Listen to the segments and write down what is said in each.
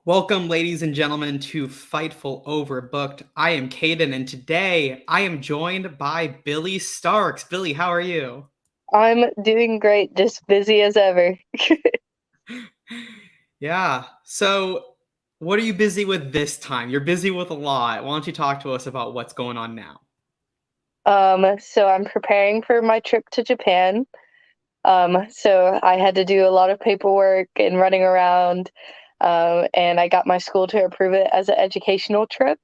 Welcome, ladies and gentlemen, to Fightful Overbooked. I am Kaden, and today I am joined by Billie Starkz. Billie, how are you? I'm doing great, just busy as ever. Yeah. So, what are you busy with this time? You're busy with a lot. Why don't you talk to us about what's going on now? So I'm preparing for my trip to Japan. So I had to do a lot of paperwork and running around, and I got my school to approve it as an educational trip.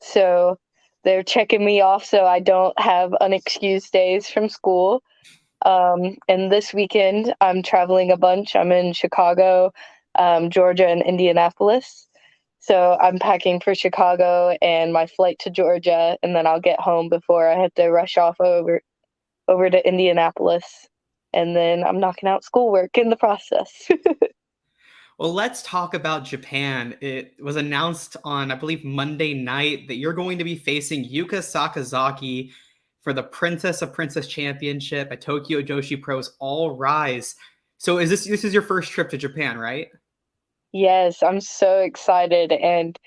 So they're checking me off so I don't have unexcused days from school. And this weekend I'm traveling a bunch. I'm in Chicago, Georgia, and Indianapolis. So I'm packing for Chicago and my flight to Georgia, and then I'll get home before I have to rush off over to Indianapolis. And then I'm knocking out schoolwork in the process. Well, let's talk about Japan. It was announced on, I believe, Monday night that you're going to be facing Yuka Sakazaki for the Princess of Princess Championship at Tokyo Joshi Pro's All Rise. So, this is your first trip to Japan, right? Yes, I'm so excited. And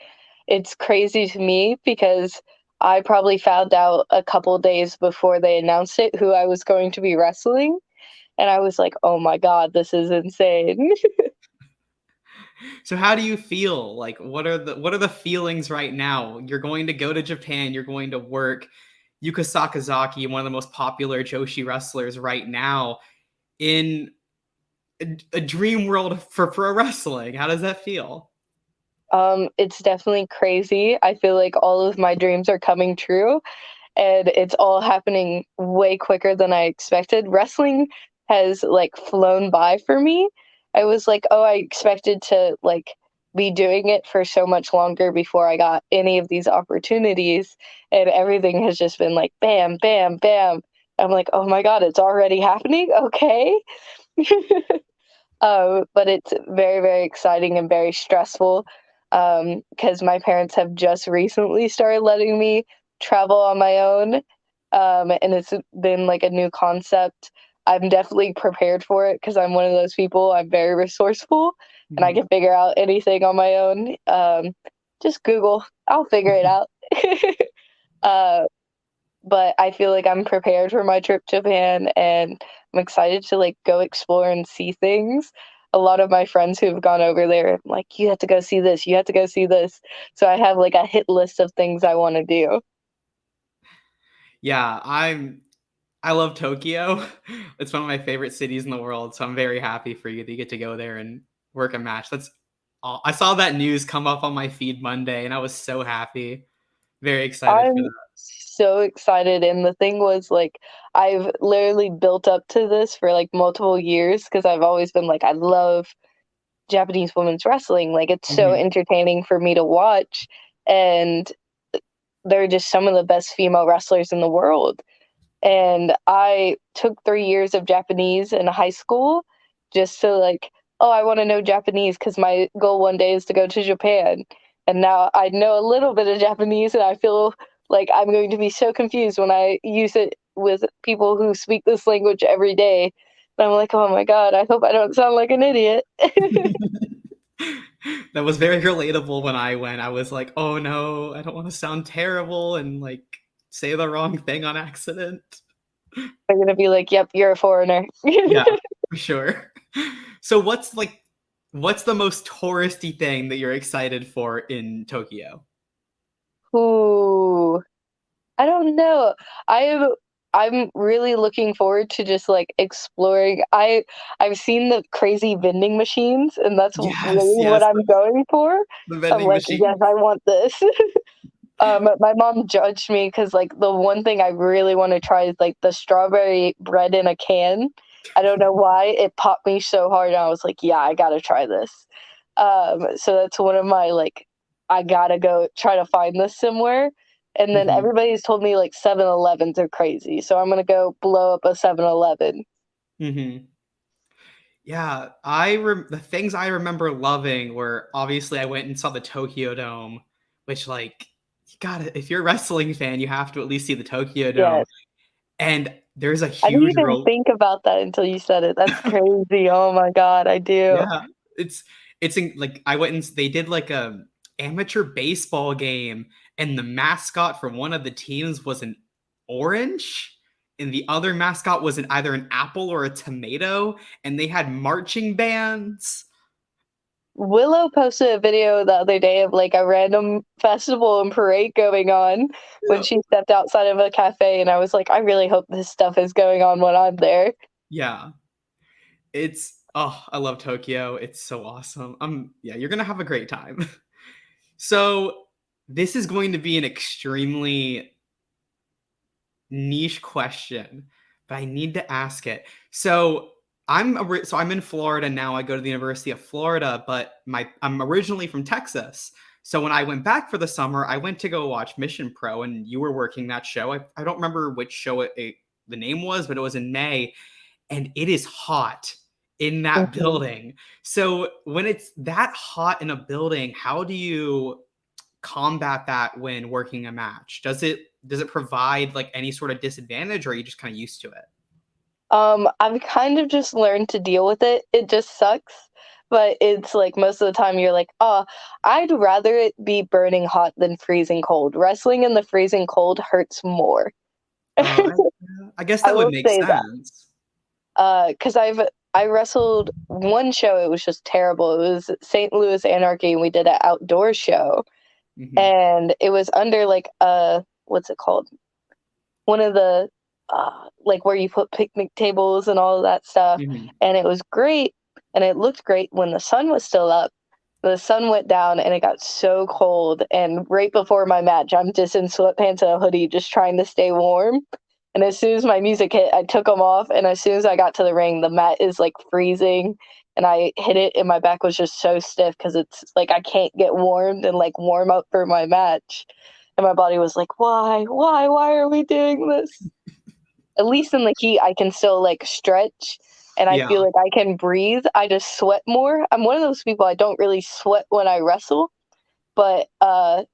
it's crazy to me because I probably found out a couple days before they announced it who I was going to be wrestling. And I was like, oh my God, this is insane. So how do you feel? Like what are the feelings right now? You're going to go to Japan, you're going to work Yuka Sakazaki, one of the most popular Joshi wrestlers right now in a dream world for pro wrestling. How does that feel? It's definitely crazy. I feel like all of my dreams are coming true, and it's all happening way quicker than I expected. Wrestling has like flown by for me. I was like, oh, I expected to like be doing it for so much longer before I got any of these opportunities, and everything has just been like bam, bam, bam. I'm like, oh my God, it's already happening. Okay. But it's very, very exciting and very stressful because my parents have just recently started letting me travel on my own. And it's been like a new concept. I'm definitely prepared for it because I'm one of those people. I'm very resourceful and I Mhm. can figure out anything on my own. Just Google, I'll figure it out. uh, but I feel like I'm prepared for my trip to Japan and I'm excited to like go explore and see things. A lot of my friends who've gone over there are like, you have to go see this, you have to go see this. So I have like a hit list of things I want to do. Yeah, I love Tokyo. It's one of my favorite cities in the world, so I'm very happy for you that you get to go there and work a match. I saw that news come up on my feed Monday and I was so happy. Very excited for I'm that. so excited. And the thing was, like, I've literally built up to this for like multiple years because I've always been like, I love Japanese women's wrestling. Like, it's so Mhm. entertaining for me to watch. And they're just some of the best female wrestlers in the world. And I took 3 years of Japanese in high school just to like, oh, I want to know Japanese because my goal one day is to go to Japan. And now I know a little bit of Japanese, and I feel like I'm going to be so confused when I use it with people who speak this language every day. And I'm like, oh my God, I hope I don't sound like an idiot. That was very relatable when I went. I was like, "Oh no, I don't want to sound terrible and like say the wrong thing on accident." They're going to be like, yep, you're a foreigner. Yeah, for sure. So what's the most touristy thing that you're excited for in Tokyo? Ooh. I don't know. I'm I'm really looking forward to just like exploring. I've seen the crazy vending machines, and that's Yes, really what yes, I'm going for. the I'm vending like, yes, machine. I want this. My mom judged me because like the one thing I really want to try is like the strawberry bread in a can. I don't know why it popped me so hard, and I was like, yeah, I gotta try this. So that's one of my like, I gotta go try to find this somewhere. And then Mhm, everybody's told me like 7-Elevens are crazy, so I'm gonna go blow up a 7-Eleven. mhm. Yeah, the things I remember loving were obviously I went and saw the Tokyo Dome, which like you gotta if you're a wrestling fan, you have to at least see the Tokyo Dome. Yes, And there's a I didn't huge even roll. think about that until you said it. That's crazy. Oh my God, I do. Yeah, it's Like I went and they did like a amateur baseball game, and the mascot for one of the teams was an orange, and the other mascot was either an apple or a tomato, and they had marching bands. Willow posted a video the other day of like a random festival and parade going on when she stepped outside of a cafe, and I was like, I really hope this stuff is going on when I'm there. Yeah. I love Tokyo. It's so awesome. Yeah, you're gonna have a great time. So this is going to be an extremely niche question, but I need to ask it. So I'm in Florida now. I go to the University of Florida, but I'm originally from Texas. So when I went back for the summer, I went to go watch Mission Pro, and you were working that show. I don't remember which show the name was, but it was in May, and it is hot in that Mhm. building. So when it's that hot in a building, how do you combat that when working a match? Does it provide like any sort of disadvantage, or are you just kind of used to it? I've kind of just learned to deal with it. It just sucks, but it's like most of the time you're like, oh, I'd rather it be burning hot than freezing cold. Wrestling in the freezing cold hurts more. Oh, I guess I that would will make say that. sense. Because I wrestled one show, it was just terrible. It was St. Louis Anarchy, and we did an outdoor show, Hmm. and it was under like what's it called? One of the like where you put picnic tables and all of that stuff, Hmm. and it was great, and it looked great when the sun was still up. The sun went down and it got so cold, and right before my match, I'm just in sweatpants and a hoodie, just trying to stay warm. And as soon as my music hit, I took them off, and as soon as I got to the ring, the mat is like freezing, and I hit it, and my back was just so stiff because it's like I can't get warmed and like warm up for my match. And my body was like, why are we doing this? At least in the heat, I can still like stretch and I Yeah. feel like I can breathe. I just sweat more. I'm one of those people, I don't really sweat when I wrestle, but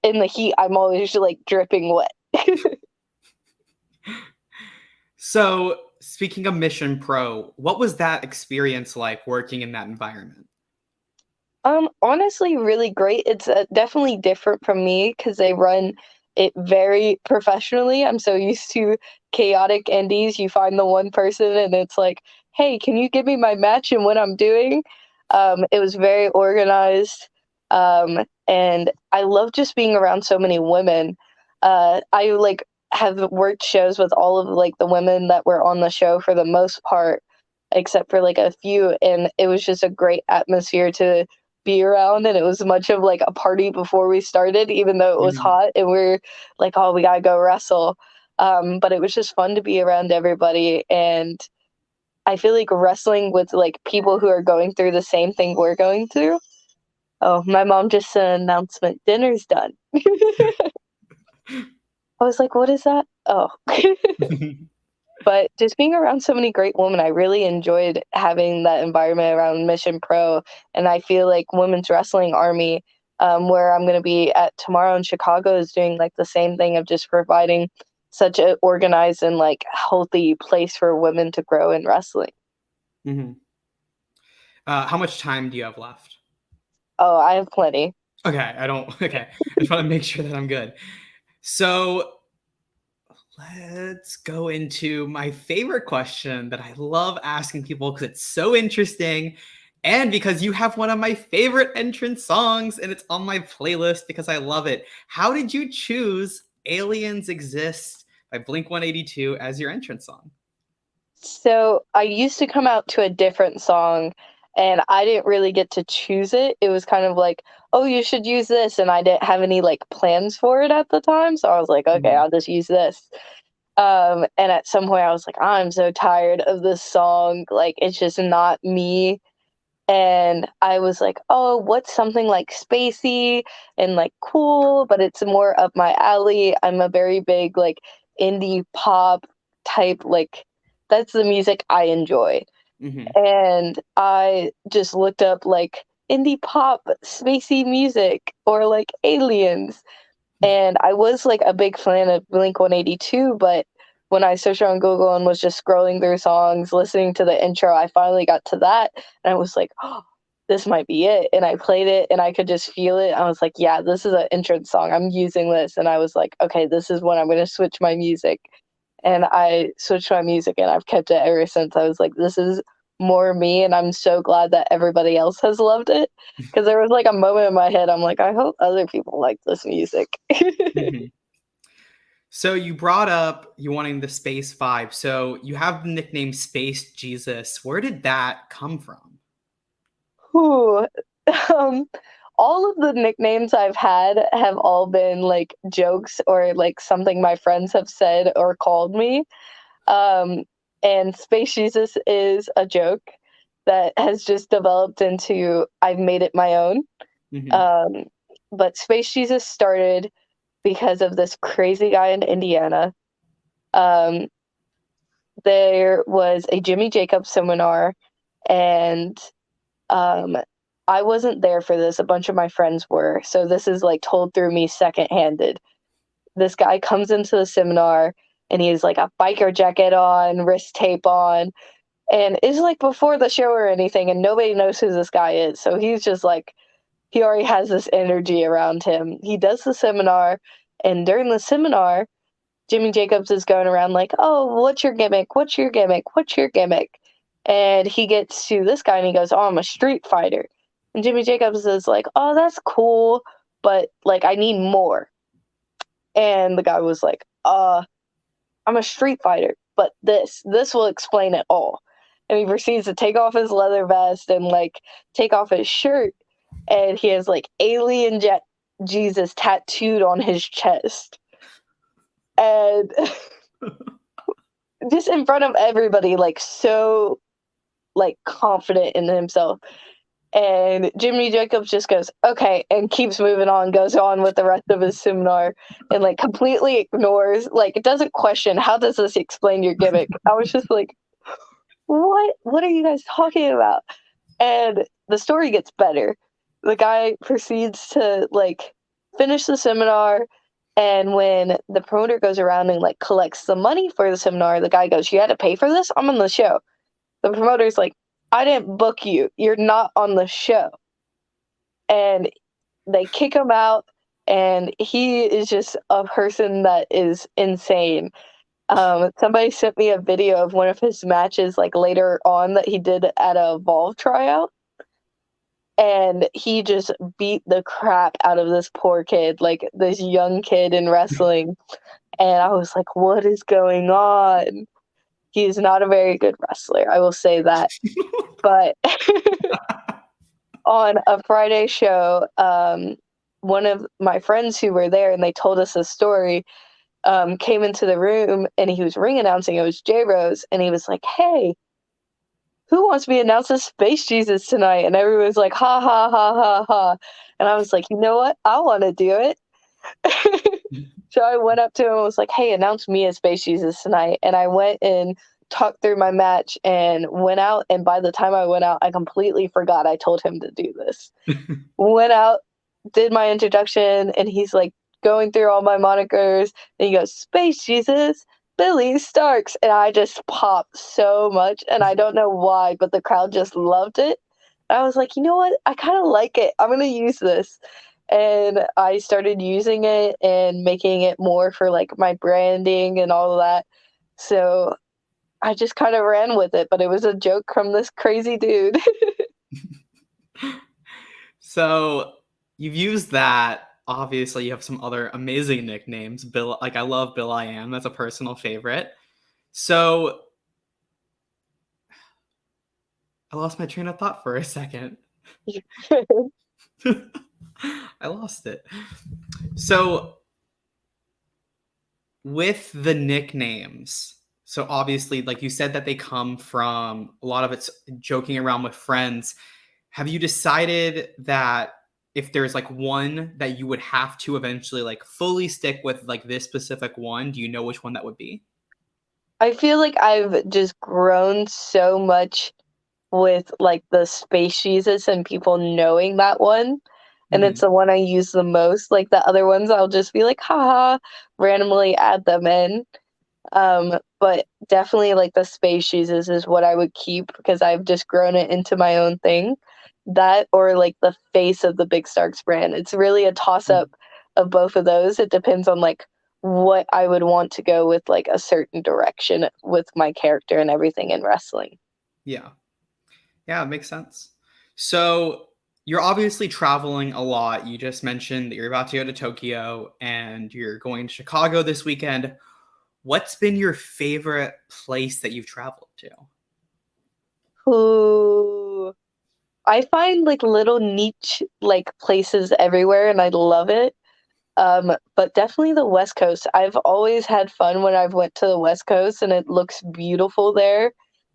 in the heat, I'm always like dripping wet. So speaking of Mission Pro, what was that experience like working in that environment? Honestly, really great. It's definitely different from me because they run it very professionally. I'm so used to chaotic indies. You find the one person and it's like, hey, can you give me my match and what I'm doing? It was very organized. And I love just being around so many women. I like have worked shows with all of like the women that were on the show for the most part, except for like a few, and it was just a great atmosphere to be around, and it was much of like a party before we started, even though it was Mhm. hot and we're like, oh, we gotta go wrestle. But it was just fun to be around everybody, and I feel like wrestling with like people who are going through the same thing we're going through. Oh, my mom just sent an announcement, dinner's done. I was like, what is that? Oh. But just being around so many great women, I really enjoyed having that environment around Mission Pro. And I feel like Women's Wrestling Army, where I'm going to be at tomorrow in Chicago, is doing like the same thing of just providing such an organized and like healthy place for women to grow in wrestling. Mhm. How much time do you have left? Oh, I have plenty. Okay, I don't. Okay, I just want to make sure that I'm good. So let's go into my favorite question that I love asking people because it's so interesting, and because you have one of my favorite entrance songs, and it's on my playlist because I love it. How did you choose "Aliens Exist" by Blink 182 as your entrance song? So I used to come out to a different song and I didn't really get to choose it. It was kind of like, oh, you should use this. And I didn't have any like plans for it at the time. So I was like, okay, Mhm. I'll just use this. And at some point I was like, I'm so tired of this song. Like, it's just not me. And I was like, oh, what's something like spacey and like cool, but it's more up my alley. I'm a very big like indie pop type, like, that's the music I enjoy. Mhm. And I just looked up like indie pop, spacey music, or like aliens, and I was like a big fan of Blink 182, but when I searched on Google and was just scrolling through songs, listening to the intro, I finally got to that and I was like, oh. this might be it. And I played it and I could just feel it. I was like, yeah, this is an entrance song. I'm using this. And I was like, okay, this is when I'm going to switch my music. And I switched my music and I've kept it ever since. I was like, this is more me. And I'm so glad that everybody else has loved it. Because there was like a moment in my head, I'm like, I hope other people like this music. Mhm. So you brought up you wanting the Space vibe. So you have the nickname Space Jesus. Where did that come from? Ooh. Um, all of the nicknames I've had have all been like jokes or like something my friends have said or called me. Um, and Space Jesus is a joke that has just developed into I've made it my own. Mhm. Um, but Space Jesus started because of this crazy guy in Indiana. Um, there was a Jimmy Jacobs seminar, and um, I wasn't there for this. A bunch of my friends were. So this is like told through me secondhanded. This guy comes into the seminar and he has like a biker jacket on, wrist tape on, and it's like before the show or anything, and nobody knows who this guy is. So he's just like, he already has this energy around him. He does the seminar, and during the seminar, Jimmy Jacobs is going around like, oh, what's your gimmick? What's your gimmick? What's your gimmick? And he gets to this guy and he goes, oh, I'm a street fighter. And Jimmy Jacobs is like, oh, that's cool, but like, I need more. And the guy was like, I'm a street fighter, but this will explain it all. And he proceeds to take off his leather vest and like take off his shirt. And he has like alien jet Jesus tattooed on his chest. And just in front of everybody, like so like confident in himself. And Jimmy Jacobs just goes, okay, and keeps moving on, goes on with the rest of his seminar and like completely ignores, like it doesn't question, how does this explain your gimmick? I was just like, what are you guys talking about? And the story gets better. The guy proceeds to like finish the seminar, and when the promoter goes around and like collects the money for the seminar, the guy goes, you had to pay for this? I'm on the show. The promoter's like, I didn't book you. You're not on the show. And they kick him out, and he is just a person that is insane. Somebody sent me a video of one of his matches like later on that he did at a Evolve tryout, and he just beat the crap out of this poor kid, like this young kid in wrestling. And I was like, what is going on? He's not a very good wrestler, I will say that. But on a Friday show, one of my friends who were there and they told us a story, came into the room and he was ring announcing. It was J Rose, and he was like, "Hey, who wants me to announce the Space Jesus tonight?" And everyone was like, "Ha ha ha ha ha!" And I was like, "You know what? I want to do it." So I went up to him and was like, "Hey, announce me as Space Jesus tonight." And I went and talked through my match and went out. And by the time I went out, I completely forgot I told him to do this. Went out, did my introduction, and he's like going through all my monikers. And he goes, Space Jesus, Billie Starkz. And I just popped so much. And I don't know why, but the crowd just loved it. I was like, you know what? I kind of like it. I'm going to use this. And I started using it and making it more for like my branding and all of that. So I just kind of ran with it, but it was a joke from this crazy dude. So you've used that. Obviously, you have some other amazing nicknames. Bill, like I love Bill I Am. That's a personal favorite. So I lost my train of thought for a second. I lost it. So with the nicknames, so obviously, like you said, that they come from a lot of it's joking around with friends. Have you decided that if there's like one that you would have to eventually like fully stick with, like this specific one, do you know which one that would be? I feel like I've just grown so much with like the Space Jesus and people knowing that one. And it's Mhm. the one I use the most. Like the other ones, I'll just be like, haha, randomly add them in. But definitely like the Space Jesus is what I would keep because I've just grown it into my own thing. that or like the face of the Big Starkz brand. It's really a toss up of both of those. It depends on like what I would want to go with, like a certain direction with my character and everything in wrestling. Yeah. Yeah, it makes sense. So you're obviously traveling a lot. You just mentioned that you're about to go to Tokyo and you're going to Chicago this weekend. What's been your favorite place that you've traveled to? Ooh, I find like little niche like places everywhere and I love it. But definitely the West Coast. I've always had fun when I've went to the West Coast and it looks beautiful there,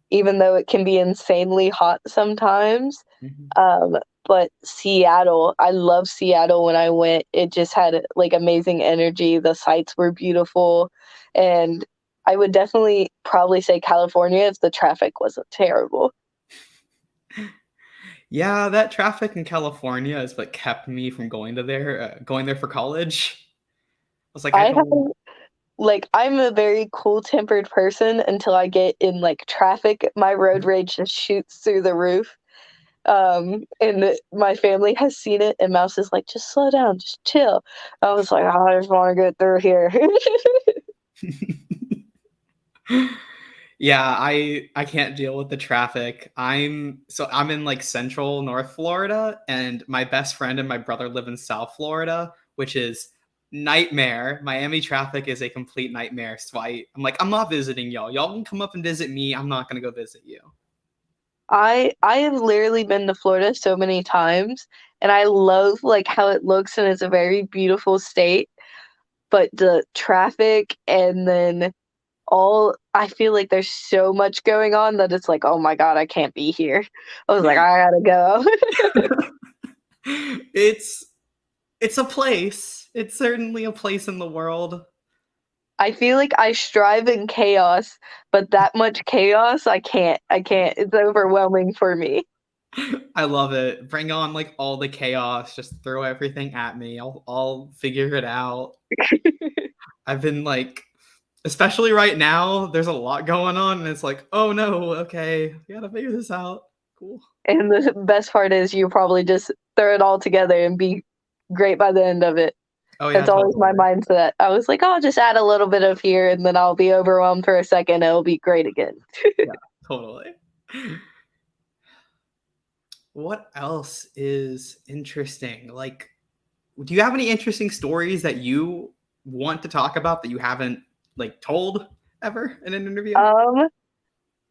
even though it can be insanely hot sometimes. Mhm. Um, but Seattle, I love Seattle when I went. It just had like amazing energy. The sights were beautiful. And I would definitely probably say California if the traffic wasn't terrible. Yeah, that traffic in California is what kept me from going there for college. I was like, I I have don't. like I'm a very cool-tempered person until I get in like traffic. My road rage just shoots through the roof. And my family has seen it, and Mouse is like, "Just slow down, just chill." I was like, "Oh, I just want to get through here." Yeah, I can't deal with the traffic. I'm in like central North Florida, and my best friend and my brother live in South Florida, which is nightmare. Miami traffic is a complete nightmare. So I'm like, I'm not visiting y'all. Y'all can come up and visit me. I'm not gonna go visit you. I have literally been to Florida so many times, and I love like how it looks, and it's a very beautiful state. But the traffic and then all I feel like there's so much going on that it's like, "Oh my god, I can't be here." I was like, "I gotta go." it's it's a place. It's certainly a place in the world. I feel like I strive in chaos, but that much chaos, I can't. I can't. It's overwhelming for me. I love it. Bring on like all the chaos. Just throw everything at me. I'll figure it out. I've been like, especially right now, there's a lot going on, and it's like, oh no, okay, we gotta figure this out. Cool. And the best part is you probably just throw it all together and be great by the end of it. Oh yeah, That's always my totally. mindset. I was like, "I'll just add a little bit of here and then I'll be overwhelmed for a second and it'll be great again." Yeah, totally. What else is interesting? Like, do you have any interesting stories that you want to talk about that you haven't like told ever in an interview? Um,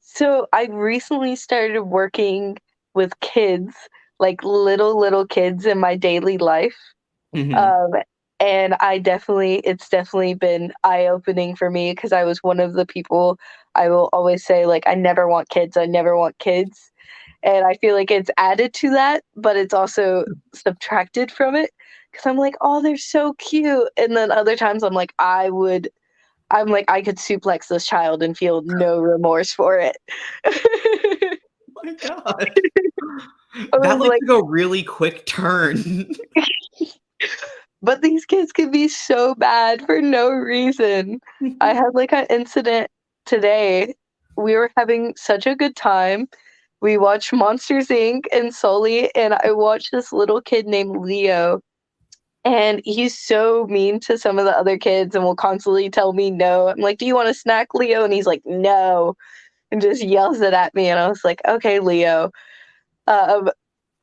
so I recently started working with kids, like little kids in my daily life. Hmm. Um, and it's definitely been eye-opening for me because I was one of the people I will always say, like, "I never want kids, I never want kids." And I feel like it's added to that, but it's also subtracted from it because 'cause I'm like, "Oh, they're so cute." And then other times I'm like, "I could suplex this child and feel no remorse for it." My God, I that was like like, took a really quick turn. but these kids can be so bad for no reason. I had like an incident today. We were having such a good time. We watched Monsters Inc. and Sully, and I watched this little kid named Leo. And he's so mean to some of the other kids and will constantly tell me no. I'm like, "Do you want a snack, Leo?" And he's like, "No," and just yells it at me. And I was like, "Okay, Leo." Um,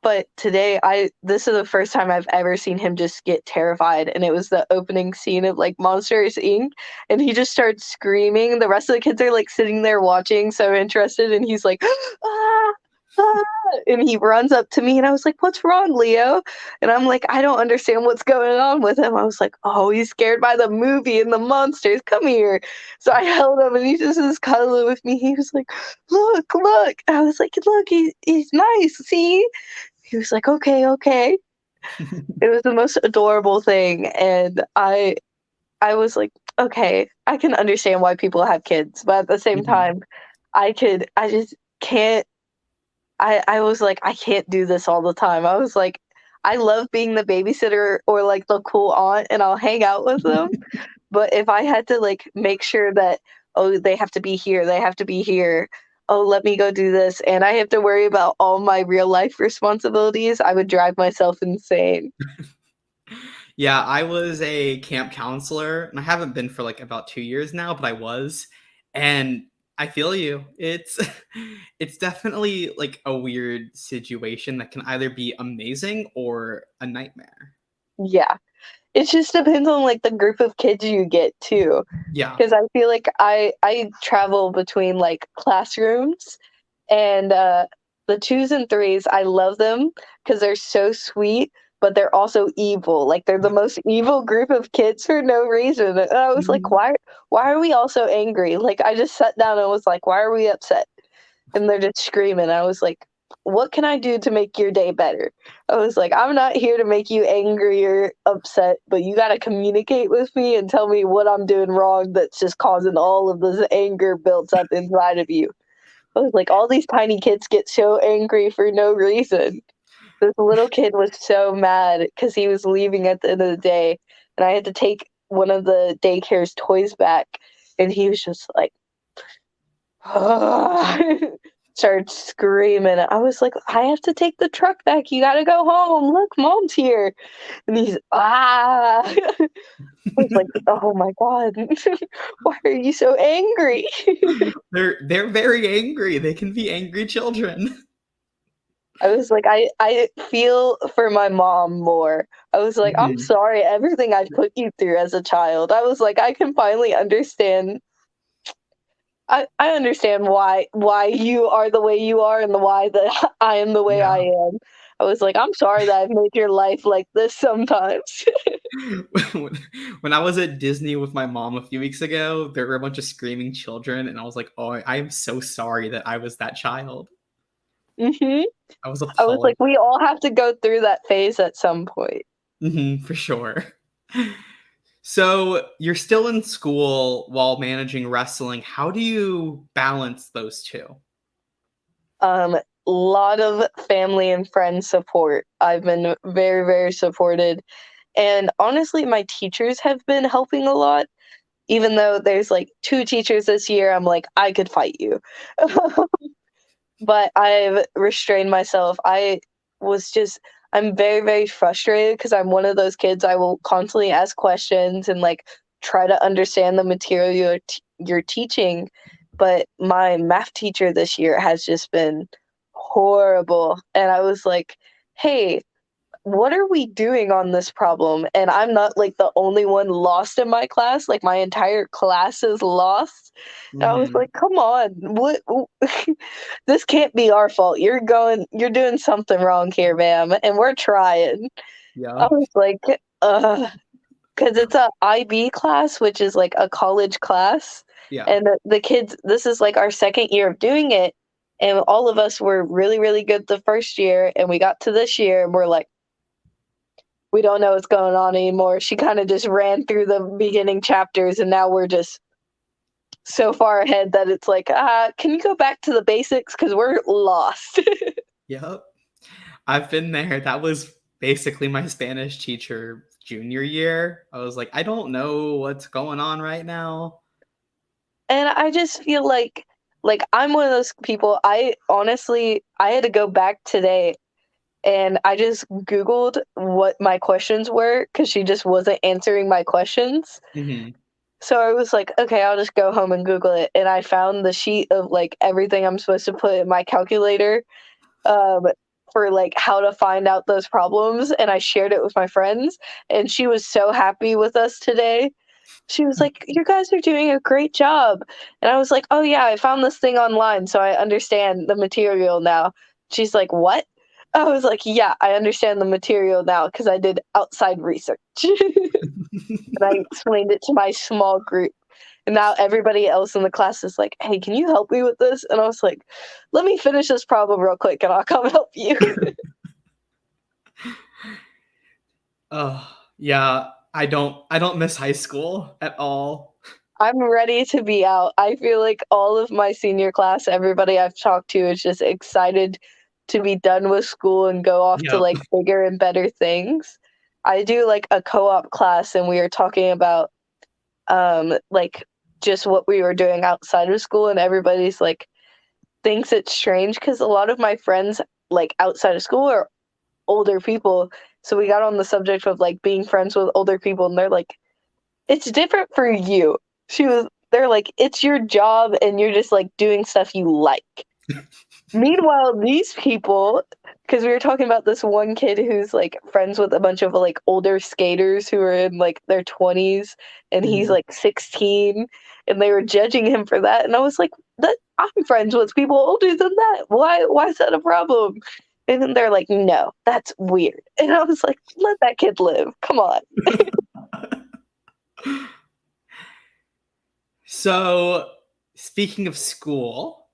but today I this is the first time I've ever seen him just get terrified, and it was the opening scene of, like, Monsters, Inc., and he just starts screaming. The rest of the kids are, like, sitting there watching, so interested, and he's like, "Ah, ah," and he runs up to me, and I was like, "What's wrong, Leo?" And I'm like, "I don't understand what's going on with him." I was like, "Oh, he's scared by the movie and the monsters. Come here." So I held him, and he just is cuddling with me. He was like, "Look, look." I was like, "Look, he's nice, see?" He was like, "Okay, okay." It was the most adorable thing, and I was like, "Okay, I can understand why people have kids," but at the same Mhm. time, I just can't I was like, "I can't do this all the time." I was like, "I love being the babysitter or, like, the cool aunt, and I'll hang out with them, but if I had to, like, make sure that, oh, they have to be here, they have to be here," oh, let me go do this, and I have to worry about all my real life responsibilities, I would drive myself insane. Yeah, I was a camp counselor, and I haven't been for like about 2 years now, but I was. And I feel you. It's it's definitely like a weird situation that can either be amazing or a nightmare. Yeah. It just depends on, like, the group of kids you get too, Yeah. because I feel like I travel between, like, classrooms, and, the 2s and 3s, I love them because 'cause they're so sweet, but they're also evil, like, they're the most evil group of kids for no reason, and I was like, Mhm. "Why are we all so angry?" Like, I just sat down and was like, "Why are we upset?" And they're just screaming. I was like, "What can I do to make your day better?" I was like, "I'm not here to make you angry or upset, but you gotta communicate with me and tell me what I'm doing wrong that's just causing all of this anger built up inside of you." I was like, "All these tiny kids get so angry for no reason." This little kid was so mad because he was leaving at the end of the day, and I had to take one of the daycare's toys back, and he was just like, started screaming. I was like, "I have to take the truck back. You gotta go home. Look, mom's here." And he's, "Ah." I was like, "Oh my god. Why are you so angry?" They're very angry. They can be angry children. I was like, I feel for my mom more. I was like, "I'm Mhm. sorry everything I put you through as a child." I was like, "I can finally understand I understand why you are the way you are and the why that I am the way I Yeah. am." I was like, "I'm sorry that I've made your life like this sometimes." when, when I was at Disney with my mom a few weeks ago, there were a bunch of screaming children, and I was like, "Oh, I am so sorry that I was that child." Mhm. I was I was appalled. like, "We all have to go through that phase at some point." For sure. So you're still in school while managing wrestling. How do you balance those two? Lot of family and friend support. I've been very, very supported, and honestly, my teachers have been helping a lot, even though there's, like, 2 teachers this year, I'm like, "I could fight you." But I've restrained myself. Was just I'm very, very frustrated because 'cause I'm one of those kids, I will constantly ask questions and, like, try to understand the material you're teaching, but my math teacher this year has just been horrible, and I was like, "Hey, what are we doing on this problem?" And I'm not like the only one lost in my class, like my entire class is lost. And I was Mhm. like, come on, what this can't be our fault. You're doing something wrong here, ma'am, and we're trying. I Yeah. was like, because it's a IB class, which is like a college class, Yeah. and the kids, this is like our second year of doing it, and all of us were really, really good the first year, and we got to this year, and we're like, we don't know what's going on anymore. She kind of just ran through the beginning chapters, and now we're just so far ahead that it's like, can you go back to the basics? Because we're lost. Yep. I've been there. That was basically my Spanish teacher junior year. I was like, I don't know what's going on right now. And I just feel like I'm one of those people. I honestly, I had to go back today and I just Googled what my questions were because she just wasn't answering my questions. Mhm. So I was like, okay, I'll just go home and Google it. And I found the sheet of like everything I'm supposed to put in my calculator um, for like how to find out those problems. And I shared it with my friends. And she was so happy with us today. She was like, "You guys are doing a great job." And I was like, "Oh, yeah, I found this thing online, so I understand the material now." She's like, "What?" I was like, "Yeah, I understand the material now because I did outside research." And I explained it to my small group. And now everybody else in the class is like, "Hey, can you help me with this?" And I was like, "Let me finish this problem real quick and I'll come help you." Oh, yeah. I don't miss high school at all. I'm ready to be out. I feel like all of my senior class, everybody I've talked to is just excited to be done with school and go off to Yep. like bigger and better things. I do like a co-op class and we were talking about like just what we were doing outside of school and everybody's like thinks it's strange because a lot of my friends, like, outside of school are older people. So we got on the subject of, like, being friends with older people, and they're like, "It's different for you." They're like, "It's your job, and you're just, like, doing stuff you like." Meanwhile, these people, because we were talking about this one kid who's, like, friends with a bunch of, like, older skaters who are in, like, their 20s, and he's, Mhm. like, 16, and they were judging him for that, and I was like, "That I'm friends with people older than that. Why is that a problem?" And then they're like, "No, that's weird." And I was like, "Let that kid live. Come on." So, speaking of school,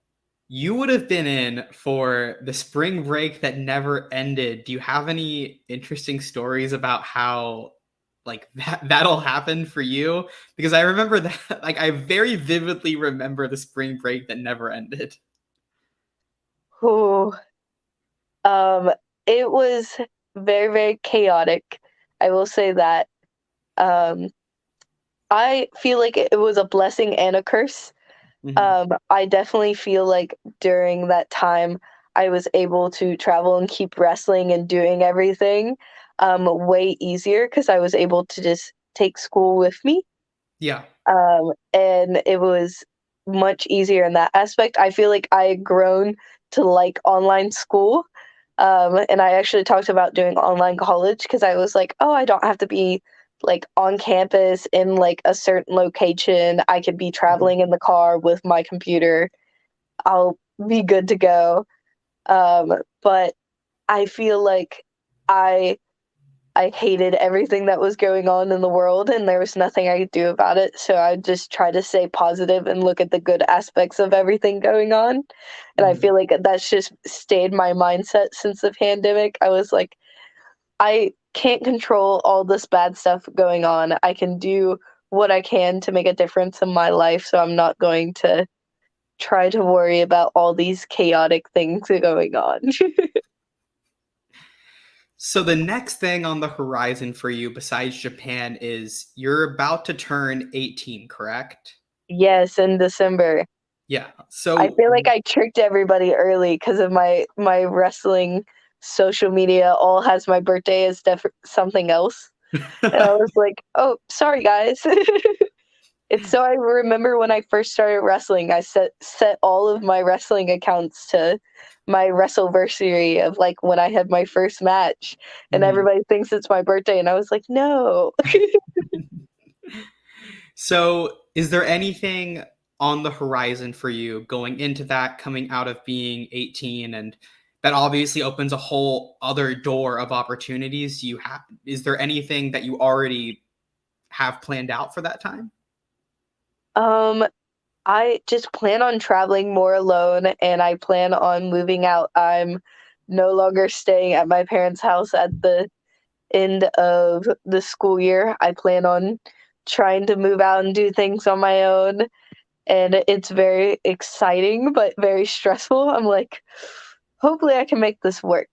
you would have been in for the spring break that never ended. Do you have any interesting stories about how like that'll happen for you? Because I remember that like I very vividly remember the spring break that never ended. Ooh, um, it was very, very chaotic. I will say that. Um, I feel like it was a blessing and a curse. Mhm. I definitely feel like during that time, I was able to travel and keep wrestling and doing everything way easier because I was able to just take school with me. Yeah. And it was much easier in that aspect. I feel like I had grown to like online school. And I actually talked about doing online college because I was like, oh, I don't have to be like on campus in like a certain location. I could be Mhm. traveling in the car with my computer. I'll be good to go. But I feel like I I hated everything that was going on in the world, and there was nothing I could do about it. So I just try to stay positive and look at the good aspects of everything going on. And I Mhm. feel like that's just stayed my mindset since the pandemic. I was like, I can't control all this bad stuff going on. I can do what I can to make a difference in my life. So I'm not going to try to worry about all these chaotic things going on. So the next thing on the horizon for you besides Japan is you're about to turn 18, correct? Yes, in December. Yeah. I So feel like I tricked everybody early because of my wrestling social media all has my birthday as something else, and I was like, "Oh, sorry guys." It's so I remember when I first started wrestling, I set all of my wrestling accounts to my wrestleversary of like when I had my first match, and Mhm. everybody thinks it's my birthday, and I was like, "No." So, is there anything on the horizon for you going into that, coming out of being 18, and that obviously opens a whole other door of opportunities? You have is there anything that you already have planned out for that time? Um, I just plan on traveling more alone and I plan on moving out. I'm no longer staying at my parents' house at the end of the school year. I plan on trying to move out and do things on my own. And it's very exciting, but very stressful. I'm like, hopefully I can make this work.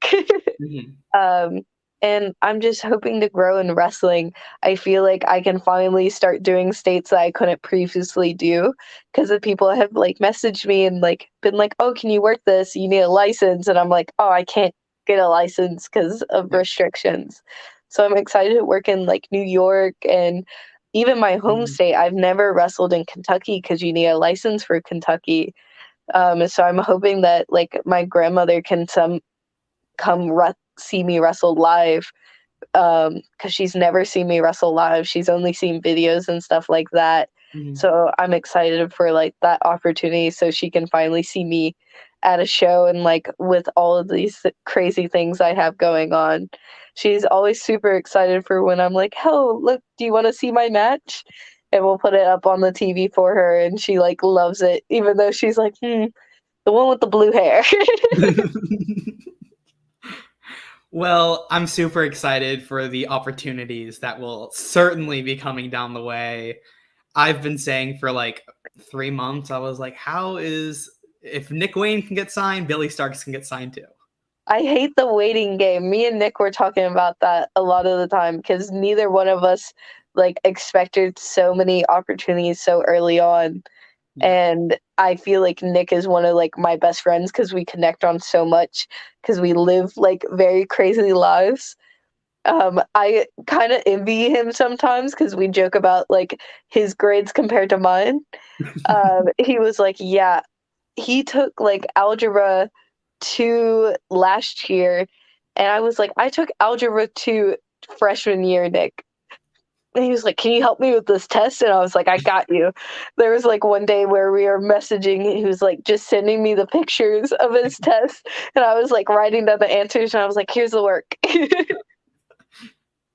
Mhm. Um, and I'm just hoping to grow in wrestling. I feel like I can finally start doing states that I couldn't previously do because the people have like messaged me and like been like, "Oh, can you work this? You need a license." And I'm like, "Oh, I can't get a license because of Yeah. restrictions." So I'm excited to work in like New York and even my home Mhm. state. I've never wrestled in Kentucky because you need a license for Kentucky. So I'm hoping that like my grandmother can see me wrestle live because she's never seen me wrestle live. She's only seen videos and stuff like that. Mhm. So I'm excited for like that opportunity so she can finally see me at a show and like with all of these crazy things I have going on. She's always super excited for when I'm like, "Oh, look, do you want to see my match?" And we'll put it up on the TV for her and she like loves it even though she's like, the one with the blue hair." Well, I'm super excited for the opportunities that will certainly be coming down the way. I've been saying for like 3 months, I was like, how is if Nick Wayne can get signed, Billie Starkz can get signed too. I hate the waiting game. Me and Nick were talking about that a lot of the time because neither one of us like expected so many opportunities so early on. Yeah. And I feel like Nick is one of like my best friends because we connect on so much because we live like very crazy lives. I kind of envy him sometimes because we joke about like his grades compared to mine. He was like, yeah, he took like algebra 2 last year, and I was like, I took algebra 2 freshman year, Nick. And he was like, "Can you help me with this test?" And I was like, "I got you." There was like one day where we were messaging, he was like just sending me the pictures of his test, and I was like writing down the answers, and I was like, "Here's the work."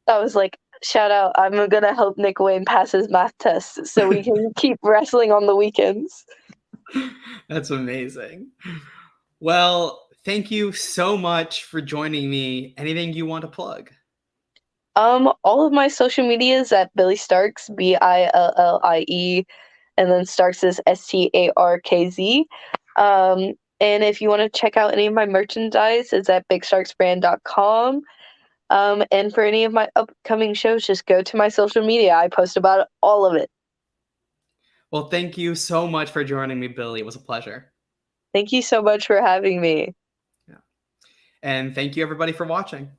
I was like, "Shout out, I'm gonna help Nick Wayne pass his math test so we can keep wrestling on the weekends." That's amazing. Well, thank you so much for joining me. Anything you want to plug? All of my social media is at Billie Starkz, Billie, and then Starkz is Starkz. And if you want to check out any of my merchandise, it's at bigstarksbrand.com. And for any of my upcoming shows, just go to my social media. I post about all of it. Well, thank you so much for joining me, Billy. It was a pleasure. Thank you so much for having me. Yeah. And thank you, everybody, for watching.